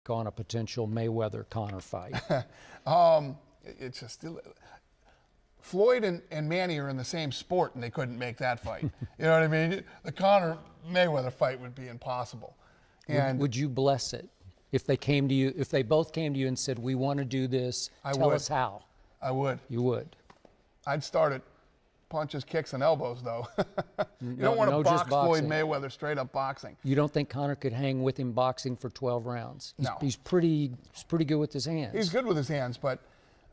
on a potential Mayweather-Conor fight? It's just Floyd and Manny are in the same sport, and they couldn't make that fight. You know what I mean? The Conor-Mayweather fight would be impossible. And would you bless it if they came to you, if they both came to you and said, "We want to do this"? Tell us how. I would. You would. I'd start at punches, kicks, and elbows, though. You don't want to box Floyd Mayweather, straight up boxing. You don't think Conor could hang with him boxing for 12 rounds? No. He's pretty good with his hands. He's good with his hands, but,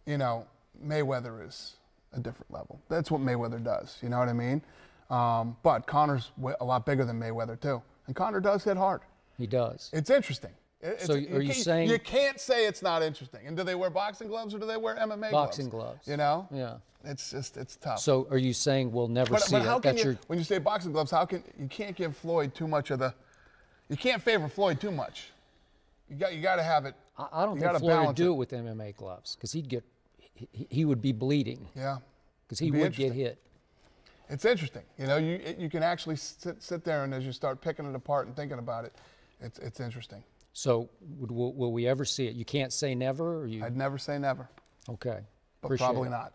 you know, Mayweather is a different level. That's what Mayweather does, you know what I mean? But Conor's a lot bigger than Mayweather, too. And Conor does hit hard. He does. It's interesting. So are you saying... You can't say it's not interesting. And do they wear boxing gloves or do they wear MMA gloves? Boxing gloves. You know? Yeah. It's tough. So are you saying we'll never see how it? can when you say boxing gloves, you can't give Floyd too much of the... You can't favor Floyd too much. You got to have it. I don't think Floyd would do it with MMA gloves because he would be bleeding. Yeah. Because he would get hit. It's interesting. You know, you can actually sit there, and as you start picking it apart and thinking about it, it's interesting. So will we ever see it? You can't say never? Or I'd never say never. Okay. But Appreciate probably it. not.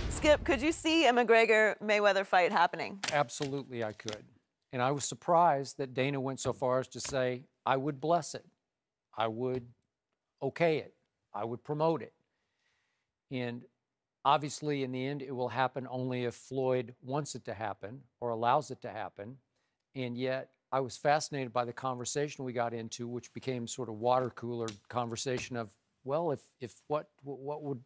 Skip, could you see a McGregor-Mayweather fight happening? Absolutely, I could. And I was surprised that Dana went so far as to say, I would bless it. I would okay it. I would promote it. And obviously, in the end, it will happen only if Floyd wants it to happen or allows it to happen. And yet, I was fascinated by the conversation we got into, which became sort of water cooler conversation of, well, if what would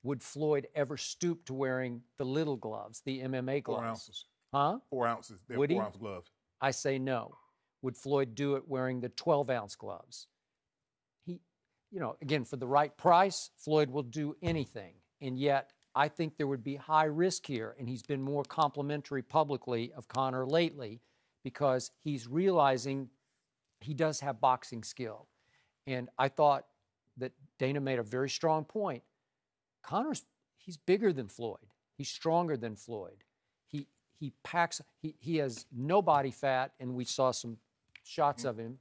would Floyd ever stoop to wearing the little gloves, the MMA gloves? 4 ounces. Huh? 4 ounces. They're Would he? 4-ounce gloves. I say no. Would Floyd do it wearing the 12-ounce gloves? You know, again, for the right price, Floyd will do anything. And yet, I think there would be high risk here, and he's been more complimentary publicly of Conor lately because he's realizing he does have boxing skill. And I thought that Dana made a very strong point. He's bigger than Floyd. He's stronger than Floyd. He packs, he has no body fat, and we saw some shots of him.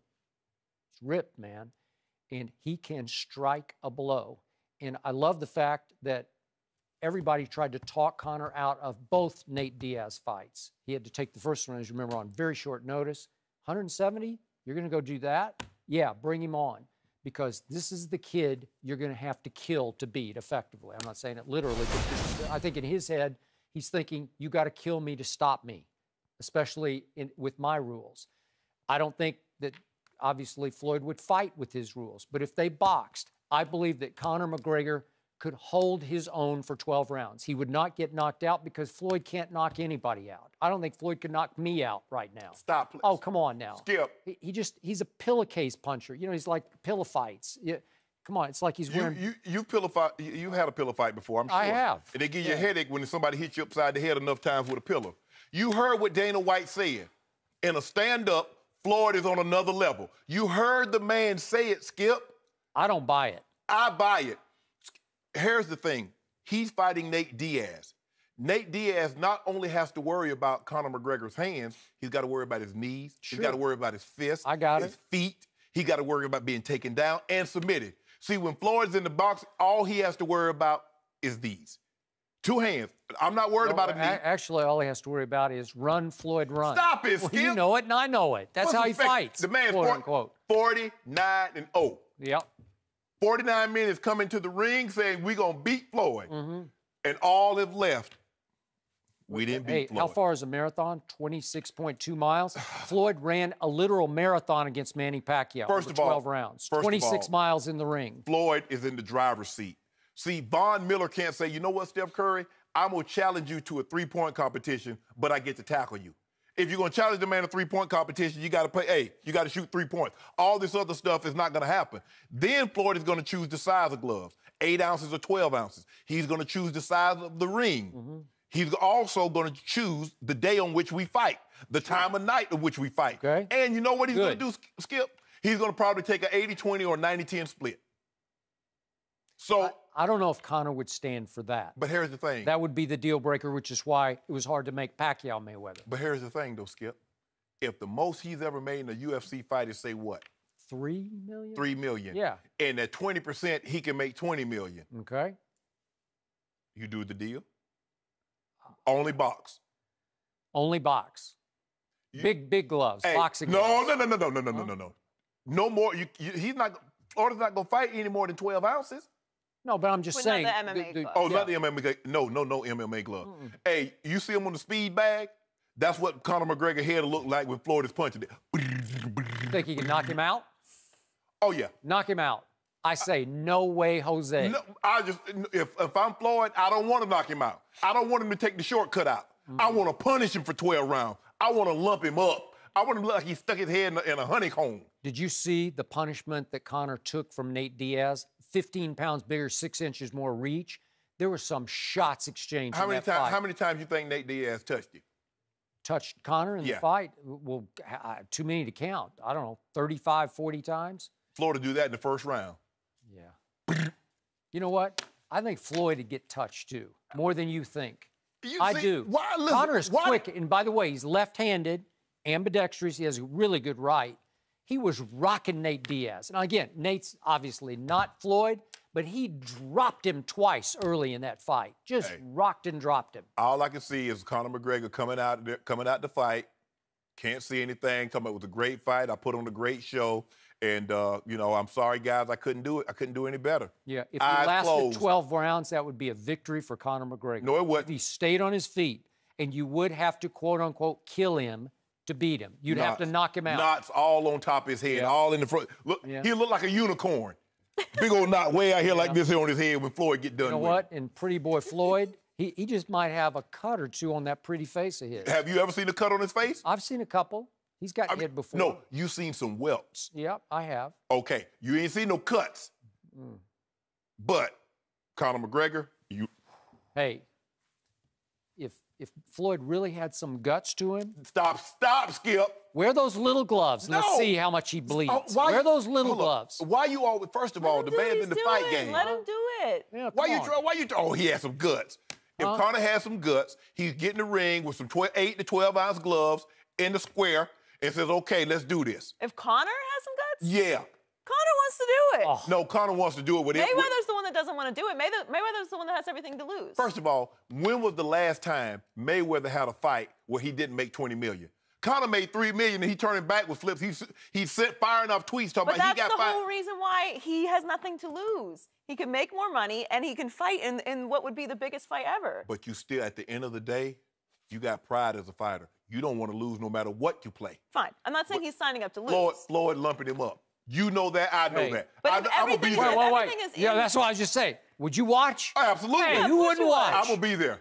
He's ripped, man. And he can strike a blow. And I love the fact that everybody tried to talk Conor out of both Nate Diaz fights. He had to take the first one, as you remember, on very short notice. 170? You're going to go do that? Yeah, bring him on. Because this is the kid you're going to have to kill to beat effectively. I'm not saying it literally, but I think in his head, he's thinking, you got to kill me to stop me, especially with my rules. I don't think that, obviously, Floyd would fight with his rules. But if they boxed, I believe that Conor McGregor could hold his own for 12 rounds. He would not get knocked out because Floyd can't knock anybody out. I don't think Floyd could knock me out right now. Stop, please. Oh, come on now. Skip. He's a pillowcase puncher. You know, he's like pillow fights. Come on, it's like he's wearing... You had a pillow fight before, I'm sure. I have. And they give you a headache when somebody hits you upside the head enough times with a pillow. You heard what Dana White said. In a stand-up, Floyd is on another level. You heard the man say it, Skip. I don't buy it. I buy it. Here's the thing. He's fighting Nate Diaz. Nate Diaz not only has to worry about Conor McGregor's hands, he's got to worry about his knees. Sure. He's got to worry about his fists. His feet. He got to worry about being taken down and submitted. See, when Floyd's in the box, all he has to worry about is these. 2 hands. I'm not worried about a knee. Actually, all he has to worry about is run, Floyd, run. Stop it, Skip. Well, you know it, and I know it. That's how he fights. The man's 49-0. Yep. 49 minutes coming to the ring saying, we're going to beat Floyd. And all is left. We didn't beat Floyd. How far is a marathon? 26.2 miles. Floyd ran a literal marathon against Manny Pacquiao over 12 rounds. 26 miles in the ring. Floyd is in the driver's seat. See, Von Miller can't say, you know what, Steph Curry? I'm going to challenge you to a 3-point competition, but I get to tackle you. If you're going to challenge the man in a 3-point competition, you got to play, hey, you got to shoot 3 points. All this other stuff is not going to happen. Then Floyd is going to choose the size of gloves, 8 ounces or 12 ounces. He's going to choose the size of the ring. He's also going to choose the day on which we fight, the time of night of which we fight. Okay. And you know what he's going to do, Skip? He's going to probably take an 80-20 or 90-10 split. So I don't know if Conor would stand for that. But here's the thing. That would be the deal breaker, which is why it was hard to make Pacquiao Mayweather. But here's the thing, though, Skip. if the most he's ever made in a UFC fight is, say, what? 3 million? 3 million. Yeah. And at 20%, he can make 20 million. Okay. You do the deal? Only box. Only box. Big gloves, Hey, boxing no, gloves. no. No more. He's not. Florida's not gonna fight any more than 12 ounces. No, but I'm just But saying. not the MMA gloves. Oh, not the MMA. No MMA glove. Hey, you see him on the speed bag? That's what Conor McGregor head looked like when Floyd is punching it. Think he can knock him out? Oh yeah. Knock him out. I say, no way, Jose. No, if I'm Floyd, I don't want to knock him out. I don't want him to take the shortcut out. I want to punish him for 12 rounds. I want to lump him up. I want him to look like he stuck his head in a honeycomb. Did you see the punishment that Conor took from Nate Diaz? 15 pounds bigger, 6 inches more reach. There were some shots exchanged. How many times you think Nate Diaz touched you? Touched Conor in the fight? Well, too many to count. I don't know, 35, 40 times? Florida do that in the first round. Yeah. You know what? I think Floyd would get touched too, more than you think. I do. Conor is quick, and by the way, he's left-handed, ambidextrous. He has a really good right. He was rocking Nate Diaz. Now, again, Nate's obviously not Floyd, but he dropped him twice early in that fight. Just rocked and dropped him. All I can see is Conor McGregor coming out the fight. Can't see anything. Coming up with a great fight. I put on a great show. And, I'm sorry, guys, I couldn't do it. I couldn't do any better. Yeah, if he lasted 12 rounds, that would be a victory for Conor McGregor. No, it wouldn't. If he stayed on his feet, and you would have to, quote-unquote, kill him to beat him. You'd have to knock him out. Knots all on top of his head, all in the front. Look, he looked like a unicorn. Big old knot way out here like this here on his head when Floyd get done with You know what? And pretty boy Floyd, he just might have a cut or two on that pretty face of his. Have you ever seen a cut on his face? I've seen a couple. He's got hit before. No, you've seen some welts. Yep, I have. Okay, you ain't seen no cuts. But Conor McGregor, Hey, if Floyd really had some guts to him. Stop, Skip. Wear those little gloves and let's see how much he bleeds. Wear those little gloves. Why you always, first of all, the man's in the fight game. Let him do it. Yeah, Oh, he has some guts. If Conor has some guts, he's getting the ring with some 8 to 12 ounce gloves in the square and says, okay, let's do this. If Conor has some guts? Yeah. Conor wants to do it. Oh. No, Conor wants to do it with it. Mayweather's the one that doesn't want to do it. Mayweather's the one that has everything to lose. First of all, when was the last time Mayweather had a fight where he didn't make 20 million? Conor made 3 million and he turned back with flips. He sent firing off tweets talking about he got But that's the whole reason why he has nothing to lose. He can make more money and he can fight in what would be the biggest fight ever. But you still, at the end of the day, you got pride as a fighter. You don't want to lose no matter what you play. Fine. I'm not saying he's signing up to lose. Floyd lumping him up. You know that, I know that. But I'm going to be there. Wait. Yeah, that's what I was just saying. Would you watch? Absolutely. Hey, who wouldn't watch? I'm going to be there.